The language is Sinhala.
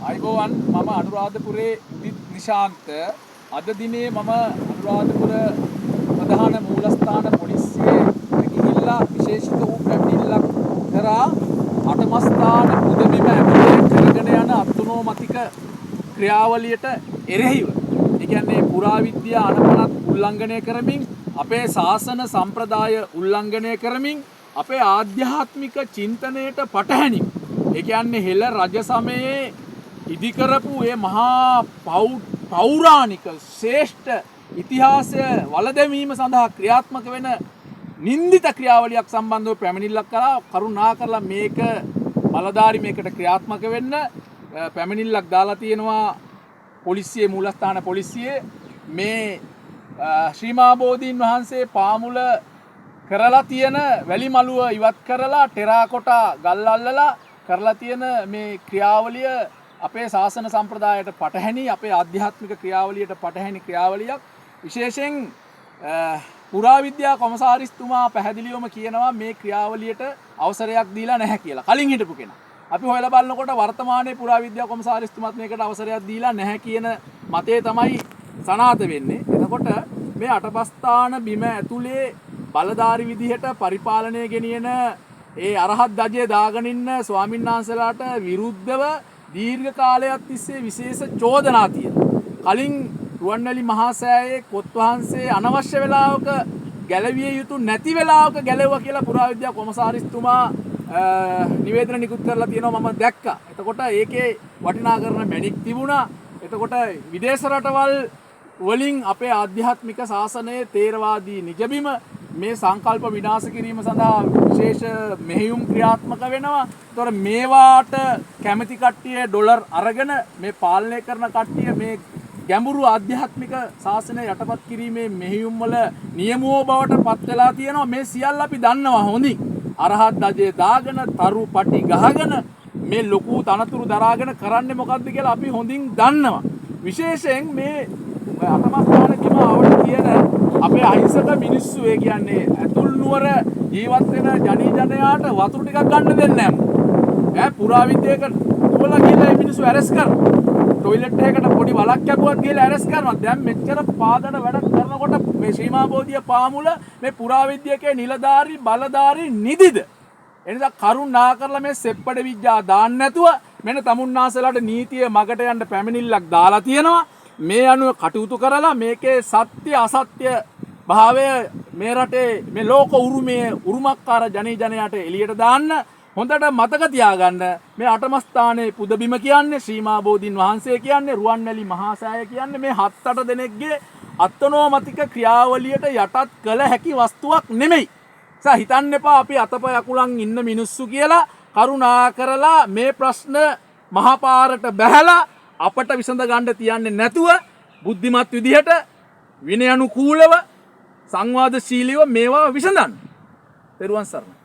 අයිබෝවන් මම අනුරාධපුරේ උදිත් නිශාන්ත අද දිනේ මම අනුරාධපුර ප්‍රධාන මූලස්ථාන පොලිසියේ ගිහිල්ලා විශේෂිත වූ පැමිණිල්ලක් කරා අටමස්ථාන පුදබිම ඇතුලේ කරගෙන යන අත්නෝමතික ක්‍රියාවලියට එරෙහිව ඒ කියන්නේ පුරාවිද්‍යා අනපනත් උල්ලංඝනය කරමින් අපේ ශාසන සම්ප්‍රදාය උල්ලංඝනය කරමින් අපේ ආධ්‍යාත්මික චින්තනයට පටහැනි ඒ කියන්නේ හෙළ රජ සමයේ ඉදිකරපු ඒ මහා පෞරාණික ශ්‍රේෂ්ඨ ඉතිහාසය වළදැමීම සඳහා ක්‍රියාත්මක වෙන නින්දිත ක්‍රියාවලියක් සම්බන්ධව පැමිණිල්ලක් කරා කරුණාකරලා මේක බලධාරි මේකට ක්‍රියාත්මක වෙන්න පැමිණිල්ලක් දාලා තියෙනවා පොලිසියේ මූලස්ථාන පොලිසියේ මේ ශ්‍රී මහා බෝධීන් වහන්සේ පාමුල කරලා තියෙන වැලි මළුව ඉවත් කරලා ටෙරාකොටා ගල් අල්ලලා කරලා තියෙන මේ ක්‍රියාවලිය අපේ ශාසන සම්ප්‍රදායට පටහැනි අපේ ආධ්‍යාත්මික ක්‍රියාවලියට පටහැනි ක්‍රියාවලියක් විශේෂයෙන් පුරාවිද්‍යා කොමසාරිස්තුමා පැහැදිලිවම කියනවා මේ ක්‍රියාවලියට අවසරයක් දීලා නැහැ කියලා. කලින් හිටපු කෙනා. අපි හොයලා බලනකොට වර්තමානයේ පුරාවිද්‍යා කොමසාරිස්තුමාත් මේකට අවසරයක් දීලා නැහැ කියන මතය තමයි සනාථ වෙන්නේ. එතකොට මේ අටපස්ථාන බිම ඇතුලේ බලධාරි විදිහට පරිපාලනය ගෙනියන ඒ අරහත් ධජය දාගෙන ඉන්න ස්වාමීන් වහන්සේලාට විරුද්ධව දීර්ඝ කාලයක් තිස්සේ විශේෂ චෝදනා තියෙනවා. කලින් රුවන්වැලි මහා සෑයේ කොත් වහන්සේ අනවශ්‍ය වෙලාවක ගැලවිය යුතු නැති වෙලාවක ගැලෙවුවා කියලා පුරාවිද්‍යා කොමසාරිස්තුමා නිවේදන නිකුත් කරලා තියෙනවා මම දැක්කා. එතකොට ඒකේ වටිනාකරණ මැණික් තිබුණා. එතකොට විදේශ රටවල් වලින් අපේ ආධ්‍යාත්මික ශාසනයේ තේරවාදී නිජබිම මේ සංකල්ප විනාශ කිරීම සඳහා විශේෂ මෙහෙයුම් ක්‍රියාත්මක වෙනවා. ඒතොර මේවාට කැමැති කට්ටිය ඩොලර් අරගෙන මේ පාලනය කරන කට්ටිය මේ ගැඹුරු ආධ්‍යාත්මික ශාසනය යටපත් කිරීමේ මෙහෙයුම් වල නියමුවෝ බවට පත් වෙලා තියෙනවා. මේ සියල්ල අපි දන්නවා හොඳින්. අරහත් ධජේ දාගෙන තරු පටි ගහගෙන මේ ලොකු තනතුරු දරාගෙන කරන්නේ මොකද්ද කියලා අපි හොඳින් දන්නවා. විශේෂයෙන් මේ අටමස්ථාන බිම ආවට තියෙන අපේ අහිංසක මිනිස්සු ඒ කියන්නේ ඇතුල් නුවර ජීවත් වෙන ජනී ජනයාට වතුර ටිකක් ගන්න දෙන්නේ නැහැ. පුරාවිද්‍යාවක තුවලා ගිහලා මේ මිනිස්සු ඇරෙස් කරනවා. ටොයිලට් එකකට පොඩි වලක් කැපුවත් ගිහලා ඇරෙස් කරනවා. දැන් මෙච්චර පාදන වැඩ කරනකොට මේ ශ්‍රී මහා බෝධිය පාමුල මේ පුරාවිද්‍යාවකේ නිලධාරි බලධාරි නිදිද? එනිසා කරුණා කරලා මේ සෙප්පඩ විඥා දාන්න නැතුව මෙන්න තමුන්නාසලාට නීතිය මගට යන්න පැමිණිල්ලක් දාලා තියෙනවා. මේ අනුව කටයුතු කරලා මේකේ සත්‍ය අසත්‍ය භාවය මේ රටේ මේ ලෝක උරුමයේ උරුමකාර ජනී ජනයාට එළියට දාන්න හොඳට මතක තියාගන්න මේ අටමස්ථානයේ පුදබිම කියන්නේ ශ්‍රී මහා බෝධීන් වහන්සේ කියන්නේ රුවන්වැලි මහා සෑය කියන්නේ මේ 7-8 දෙනෙක්ගේ අත්නෝමතික ක්‍රියාවලියට යටත් කළ හැකි වස්තුවක් නෙමෙයි. හිතන්න එපා අපි අතපය අකුලන් ඉන්න මිනිස්සු කියලා. කරුණා කරලා මේ ප්‍රශ්න මහපාරට බැහැලා අපට විසඳ ගන්න තියන්නේ නැතුව බුද්ධිමත් විදිහට විනය අනුකූලව සංවාදශීලීව මේවා විසඳන්න. පෙරුවන් සරණයි.